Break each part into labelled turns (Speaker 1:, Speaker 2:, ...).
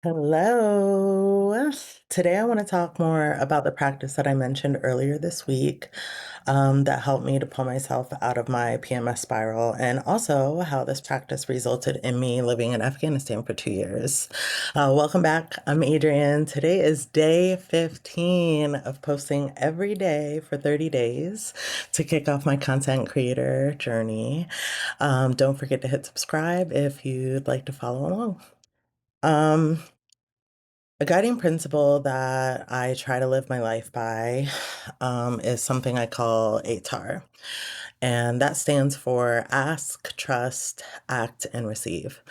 Speaker 1: Hello. Today, I want to talk more about the practice that I mentioned earlier this week that helped me to pull myself out of my PMS spiral, and also how this practice resulted in me living in Afghanistan for 2 years. Welcome back. I'm Adrienne. Today is day 15 of posting every day for 30 days to kick off my content creator journey. Don't forget to hit subscribe if you'd like to follow along. Um, a guiding principle that I try to live my life by is something I call ATAR. And that stands for Ask, Trust, Act, and Receive.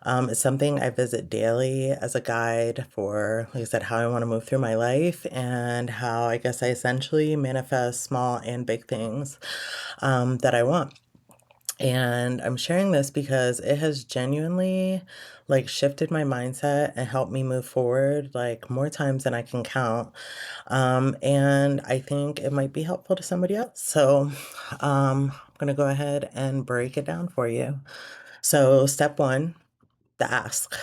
Speaker 1: It's something I visit daily as a guide for, like I said, how I want to move through my life and how I guess I essentially manifest small and big things that I want. And I'm sharing this because it has genuinely like shifted my mindset and helped me move forward like more times than I can count. And I think it might be helpful to somebody else. So I'm going to go ahead and break it down for you. So, step one, the ask.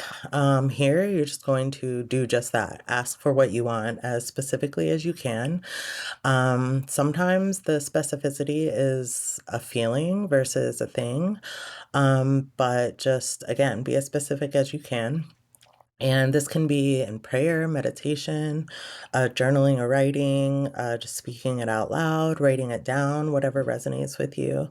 Speaker 1: Here, you're just going to do just that. Ask for what you want as specifically as you can. Sometimes the specificity is a feeling versus a thing. But just again, be as specific as you can. And this can be in prayer, meditation, journaling or writing, just speaking it out loud, writing it down, whatever resonates with you.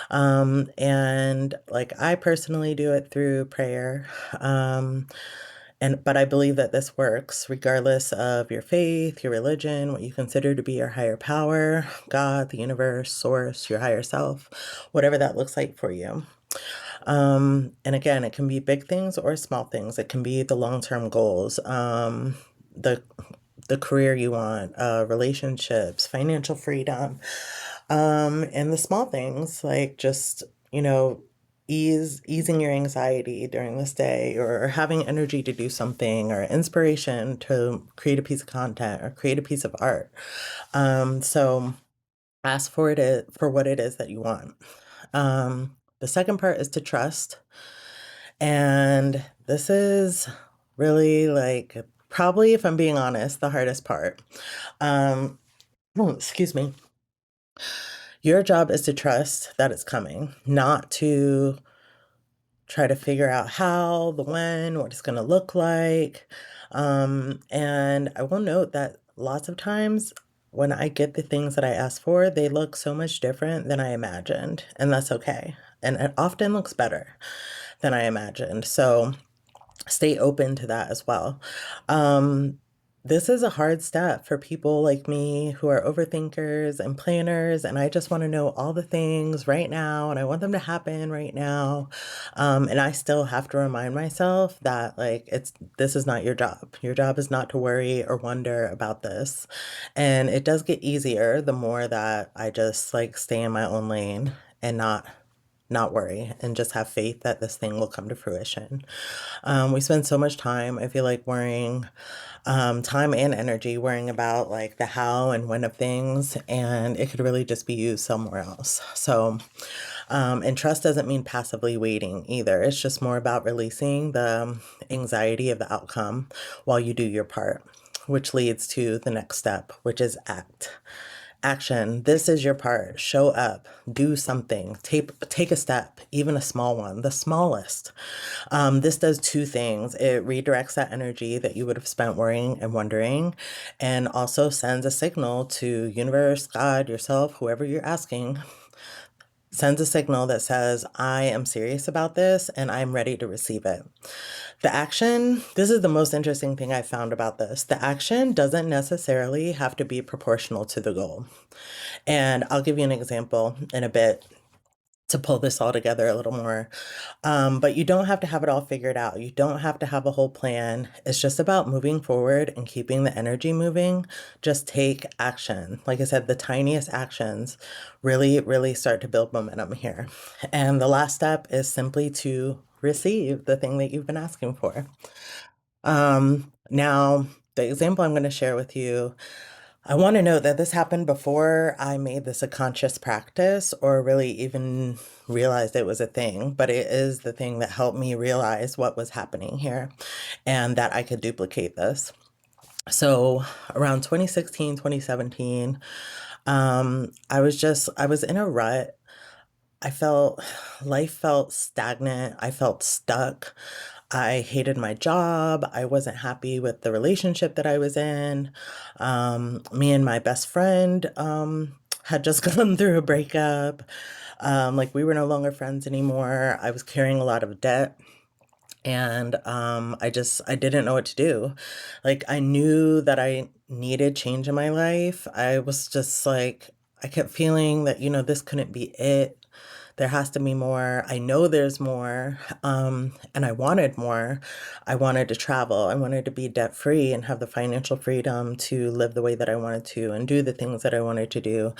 Speaker 1: And like I personally do it through prayer. But I believe that this works regardless of your faith, your religion, what you consider to be your higher power, God, the universe, source, your higher self, whatever that looks like for you. And again, it can be big things or small things. It can be the long-term goals, the the career you want, relationships, financial freedom, and the small things like just, you know, easing your anxiety during this day or having energy to do something or inspiration to create a piece of content or create a piece of art. So ask for what it is that you want. The second part is to trust. And this is really like probably, if I'm being honest, the hardest part. Um, excuse me. Your job is to trust that it's coming, not to try to figure out how, the when, what it's going to look like. And I will note that lots of times when I get the things that I ask for, they look so much different than I imagined, and that's okay. And it often looks better than I imagined. So stay open to that as well. Um, this is a hard step for people like me who are overthinkers and planners, and I just want to know all the things right now, and I want them to happen right now. And I still have to remind myself that like this is not your job. Your job is not to worry or wonder about this. And it does get easier the more that I just like stay in my own lane and not worry and just have faith that this thing will come to fruition. We spend so much time, I feel like, worrying, time and energy worrying about like the how and when of things, and it could really just be used somewhere else. So, and trust doesn't mean passively waiting either. It's just more about releasing the anxiety of the outcome while you do your part, which leads to the next step, which is act. Action. This is your part. Show up. Do something. Take a step, even a small one, the smallest. This does two things. It redirects that energy that you would have spent worrying and wondering, and also sends a signal to universe, God, yourself, whoever you're asking, sends a signal that says, I am serious about this and I'm ready to receive it. The action, this is the most interesting thing I found about this. The action doesn't necessarily have to be proportional to the goal. And I'll give you an example in a bit to pull this all together a little more. But you don't have to have it all figured out. You don't have to have a whole plan. It's just about moving forward and keeping the energy moving. Just take action. Like I said, the tiniest actions really, really start to build momentum here. And the last step is simply to receive the thing that you've been asking for. Now, the example I'm going to share with you I want to note that this happened before I made this a conscious practice or really even realized it was a thing, but it is the thing that helped me realize what was happening here and that I could duplicate this. So around 2016, 2017, I was in a rut. I felt life felt stagnant. I felt stuck. I hated my job. I wasn't happy with the relationship that I was in. Me and my best friend had just gone through a breakup. Like we were no longer friends anymore. I was carrying a lot of debt. And I didn't know what to do. Like I knew that I needed change in my life. I was just like I kept feeling that, this couldn't be it. There has to be more. I know there's more. And I wanted more. I wanted to travel. I wanted to be debt free and have the financial freedom to live the way that I wanted to and do the things that I wanted to do.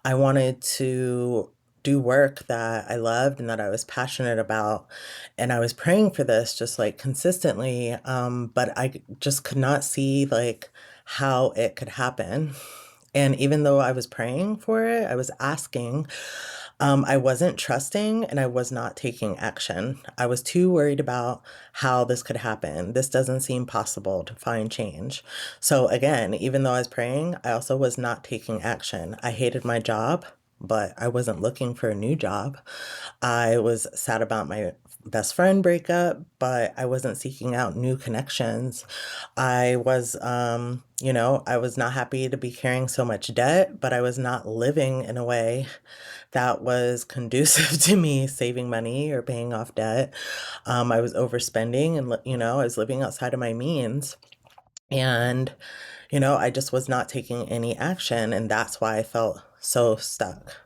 Speaker 1: I wanted to do work that I loved and that I was passionate about. And I was praying for this just like consistently. But I just could not see like how it could happen. And even though I was praying for it, I was asking, I wasn't trusting and I was not taking action. I was too worried about how this could happen. This doesn't seem possible to find change. So, again, even though I was praying, I also was not taking action. I hated my job, but I wasn't looking for a new job. I was sad about my best friend breakup, but I wasn't seeking out new connections. I was not happy to be carrying so much debt, but I was not living in a way that was conducive to me saving money or paying off debt. I was overspending and, I was living outside of my means. And, I just was not taking any action. And that's why I felt so stuck.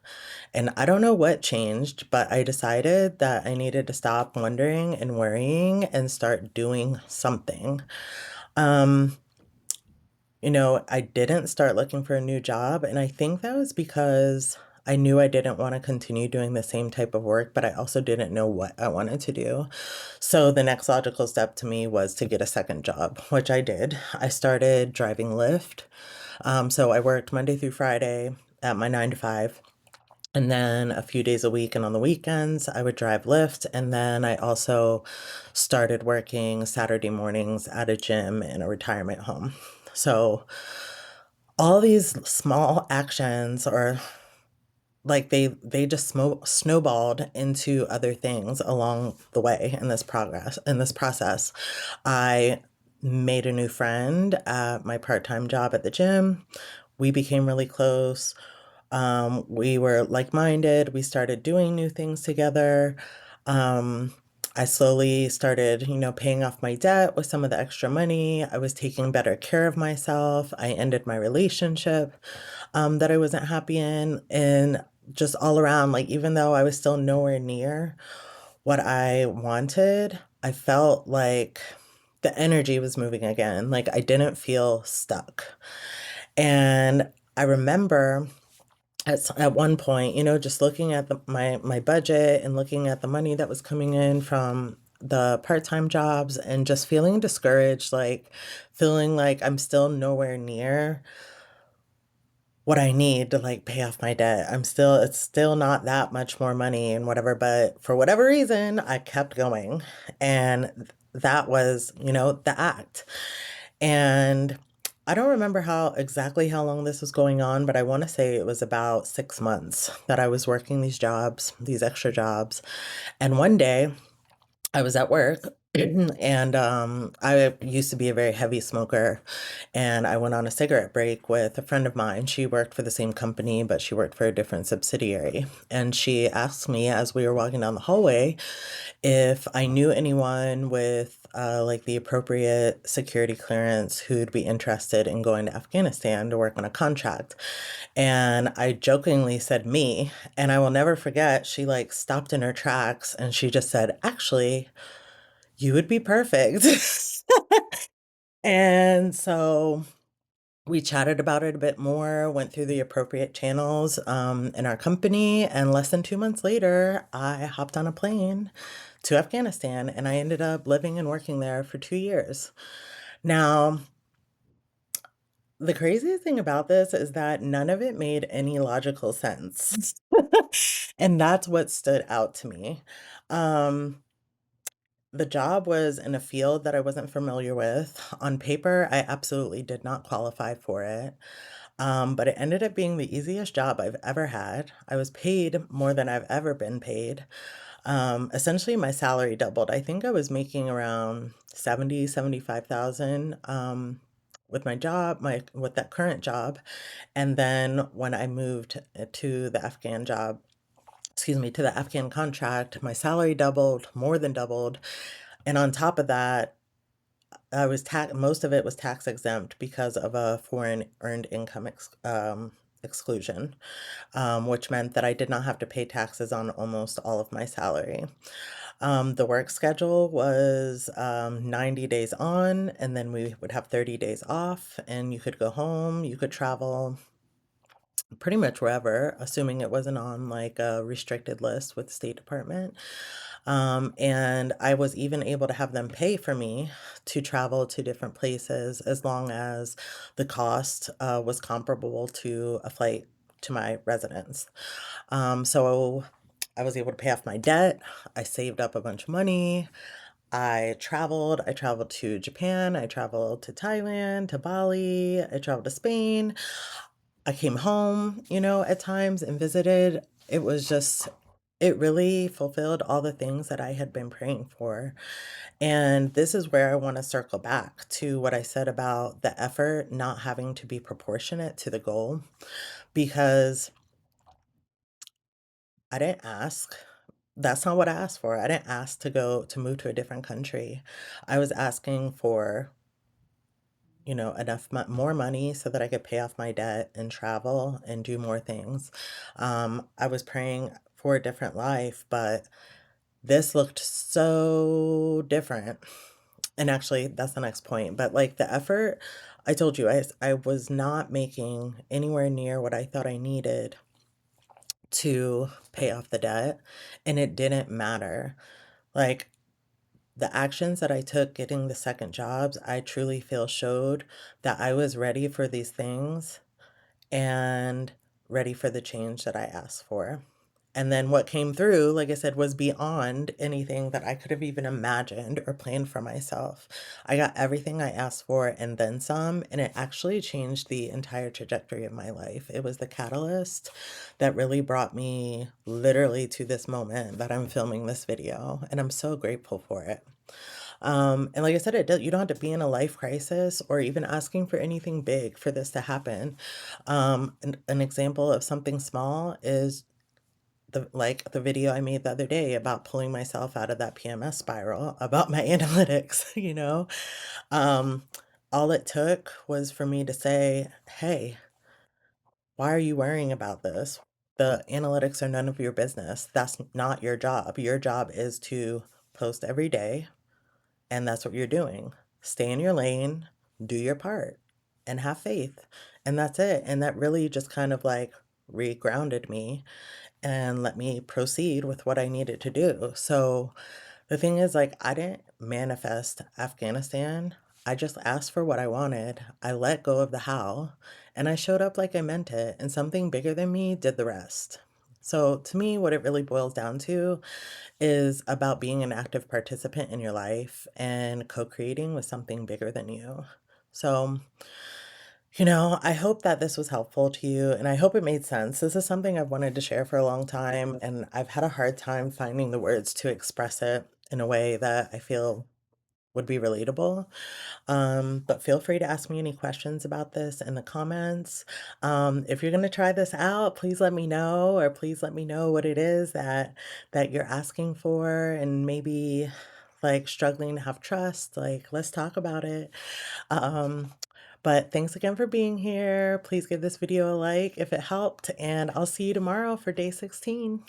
Speaker 1: And I don't know what changed, but I decided that I needed to stop wondering and worrying and start doing something. Um, I didn't start looking for a new job, and I think that was because I knew I didn't want to continue doing the same type of work, but I also didn't know what I wanted to do. So the next logical step to me was to get a second job, which I did. I started driving Lyft. So I worked Monday through Friday at my 9 to 5. And then a few days a week and on the weekends, I would drive Lyft. And then I also started working Saturday mornings at a gym in a retirement home. So all these small actions or like they just snowballed into other things along the way in this process. I made a new friend at my part-time job at the gym. We became really close. We were like-minded. We started doing new things together. Um, I slowly started, paying off my debt with some of the extra money. I was taking better care of myself. I ended my relationship, that I wasn't happy in. And just all around, like, even though I was still nowhere near what I wanted, I felt like the energy was moving again. Like, I didn't feel stuck. And I remember at one point, just looking at my budget and looking at the money that was coming in from the part-time jobs and just feeling discouraged, like feeling like I'm still nowhere near what I need to like pay off my debt. It's still not that much more money and whatever, but for whatever reason, I kept going. And that was, the act. And I don't remember how long this was going on, but I want to say it was about 6 months that I was working these jobs, these extra jobs. And one day I was at work and I used to be a very heavy smoker and I went on a cigarette break with a friend of mine. She worked for the same company, but she worked for a different subsidiary. And she asked me as we were walking down the hallway if I knew anyone with like the appropriate security clearance who'd be interested in going to Afghanistan to work on a contract. And I jokingly said me, and I will never forget, she like stopped in her tracks and she just said, actually, you would be perfect. And so we chatted about it a bit more, went through the appropriate channels in our company, and less than 2 months later, I hopped on a plane to Afghanistan and I ended up living and working there for 2 years. Now, The craziest thing about this is that none of it made any logical sense. And that's what stood out to me. Um, the job was in a field that I wasn't familiar with. On paper, I absolutely did not qualify for it. But it ended up being the easiest job I've ever had. I was paid more than I've ever been paid. Essentially, my salary doubled. I think I was making around 75,000 with my job, my with that current job. And then when I moved to the Afghan job, excuse me, to the Afghan contract, my salary doubled, more than doubled. And on top of that, I was tax most of it was tax exempt because of a foreign earned income exclusion, which meant that I did not have to pay taxes on almost all of my salary. The work schedule was 90 days on, and then we would have 30 days off, and you could go home, you could travel pretty much wherever, assuming it wasn't on like a restricted list with the State Department. And I was even able to have them pay for me to travel to different places as long as the cost was comparable to a flight to my residence. So I was able to pay off my debt. I saved up a bunch of money. I traveled. I traveled to Japan. I traveled to Thailand, to Bali. I traveled to Spain. I came home, at times and visited. It was just, it really fulfilled all the things that I had been praying for. And this is where I want to circle back to what I said about the effort not having to be proportionate to the goal, because I didn't ask. That's not what I asked for. I didn't ask to move to a different country. I was asking for, more money so that I could pay off my debt and travel and do more things. I was praying for a different life, but this looked so different. And actually, that's the next point. But like the effort, I told you, I was not making anywhere near what I thought I needed to pay off the debt, and it didn't matter. Like, the actions that I took getting the second jobs, I truly feel showed that I was ready for these things and ready for the change that I asked for. And then what came through, like I said, was beyond anything that I could have even imagined or planned for myself. I got everything I asked for and then some, and it actually changed the entire trajectory of my life. It was the catalyst that really brought me literally to this moment that I'm filming this video, and I'm so grateful for it. And like I said, you don't have to be in a life crisis or even asking for anything big for this to happen. An example of something small is the video I made the other day about pulling myself out of that PMS spiral about my analytics, Um, all it took was for me to say, "Hey, why are you worrying about this? The analytics are none of your business. That's not your job. Your job is to post every day, and that's what you're doing. Stay in your lane, do your part, and have faith." And that's it. And that really just kind of like re-grounded me and let me proceed with what I needed to do. So the thing is, like, I didn't manifest Afghanistan. I just asked for what I wanted. I let go of the how, and I showed up like I meant it, and something bigger than me did the rest. So to me, what it really boils down to is about being an active participant in your life and co-creating with something bigger than you. So, I hope that this was helpful to you, and I hope it made sense. This is something I've wanted to share for a long time, and I've had a hard time finding the words to express it in a way that I feel would be relatable. But feel free to ask me any questions about this in the comments. If you're going to try this out, please let me know, or please let me know what it is that you're asking for, and maybe like struggling to have trust. Like, let's talk about it. Um, but thanks again for being here. Please give this video a like if it helped, and I'll see you tomorrow for day 16.